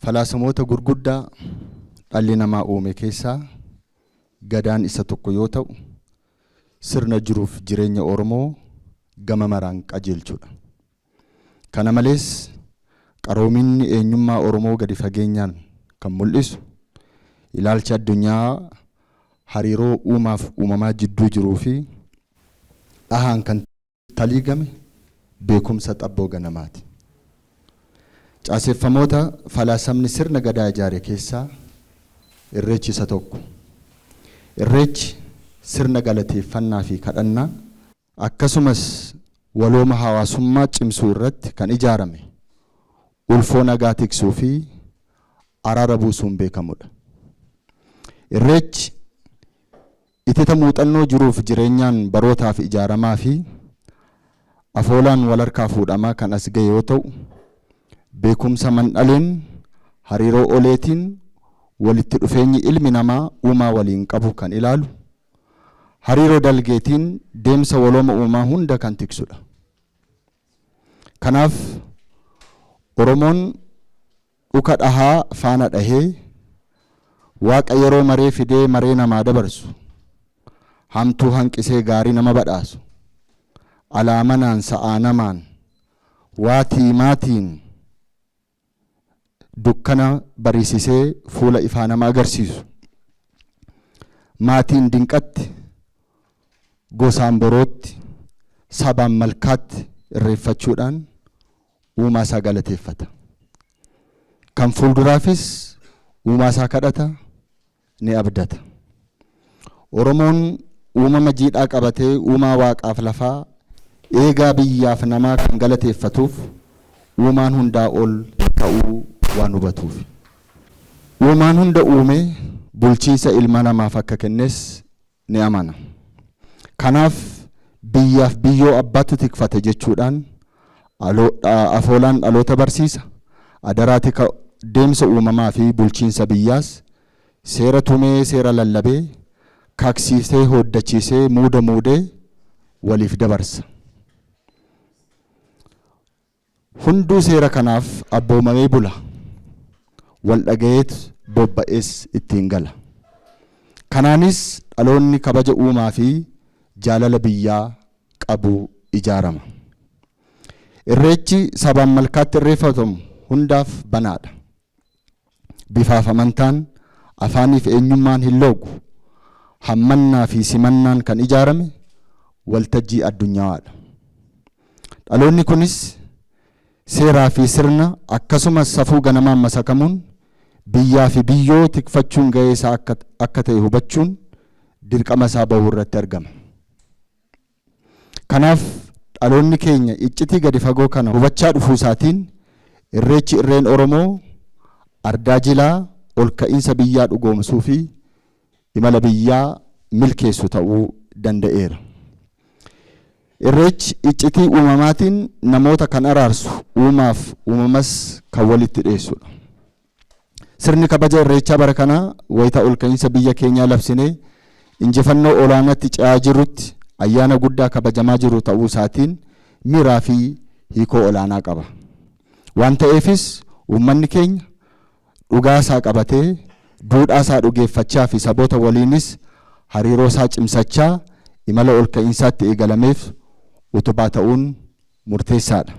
Falaasamoota gurguddaa dhalli namaa uume keessaa gadaan isa tokko yoo ta'u, sirna jiruuf jireenya Oromoo gama maraan qajeelchudha. Kana malees qaroominni eenyummaa Oromoo gadi fageenyaan kan mul'isu ilaalcha addunyaa hariiroo uumaaf uumamaa jidduu jiruu fi dhahaan kan taliigame beekumsa xabboo ganamaati. Caaseffamoota falaasamni sirna gadaa ijaare keessaa irreechi isa tokko. Irreechi sirna galateeffannaa fi kadhannaa akkasumas walooma hawaasummaa cimsuu irratti kan ijaarame ulfoo nagaa tiksuu fi araara buusuun beekamudha. Irreechi itita muuxannoo jiruuf jireenyaan barootaaf ijaaramaa fi afoolaan wal harkaa fuudhamaa kan as ga'e yoo ta'u, beekumsa mandhaleen hariiroo oleetiin walitti dhufeenyi ilmi namaa uumaa waliin qabu kan ilaalu, hariiroo dalgeetiin deemsa walooma uumaa hunda kan tiksudha. Kanaaf Oromoon dhuka dhahaa faana dhahee waaqa yeroo maree fidee maree namaa dabarsu, hamtuu hanqisee gaarii nama badhaasu, alaamanaan sa'aa namaan waatii maatiin dukkana bariisisee fuula ifaa nama agarsiisu, maatiin dinqatti, gosaan borootti, sabaan malkaatti irreeffachuudhaan uumaa isaa galateeffata. Kan fuulduraafis uumaa isaa kadhata, ni abdata. Oromoon uumama jiidhaa qabatee uumaa waaqaaf lafaa eegaa biyyaaf namaa kan galateeffatuuf uumaan hundaa ol ta'uu waan hubatuuf. Uumaan hunda uume bulchiinsa ilma namaaf akka kennes ni amana. Kanaaf biyyaaf biyyoo abbaatu tikfate jechuudhaan afoolaan dhaloota barsiisa. Adaraati deemsa uumamaa fi bulchiinsa biyyaas seera tumee seera lallabee kaksiisee hoddachiisee muudee waliif dabarsa. Hunduu seera kanaaf abboomamee bula. Wal dhagayeet bobba'ees ittiin gala. Kanaanis dhaloonni kabaja uumaa fi jaalala biyyaa qabu ijaarama. Irreechi sabaan malkaatti irreeffatamu hundaaf banaadha. Bifaaf amantaan, afaaniif eenyummaan hin loogu, hammannaa fi simannaan kan ijaarame waltajjii addunyaadha. Dhaloonni kunis seeraa fi sirna akkasumas safuu ganamaan masakamuun biyyaa fi biyyoo tikfachuun ga'ee isaa akka ta'e hubachuun dirqama isaa bahuu irratti argama. Kanaaf dhaloonni keenya iccitii gadi fagoo kana hubachaa dhufuu isaatiin irreechi irreen Oromoo ardaa jilaa ol ka'iinsa biyyaa dhugoomsuu fi imala biyyaa milkeessu ta'uu danda'eera. Irreechi iccitii uumamaatiin namoota kan araarsu, uumaaf uumamas kan walitti dhiyeessudha. Sirni kabaja irreechaa bara kanaa wayita ol ka'iinsa biyya keenyaa labsinee injifannoo olaanaatti ce'aa jirrutti ayyaana guddaa kabajamaa jiru ta'uu isaatiin miiraa fi hiikoo olaanaa qaba. Waan ta'eefis uummanni keenya dhugaa isaa qabatee duudhaa isaa dhugeeffachaa fi saboota waliinis hariiroo isaa cimsachaa imala ol ka'iinsaatti eegalameef utubaa ta'uun murteessaadha.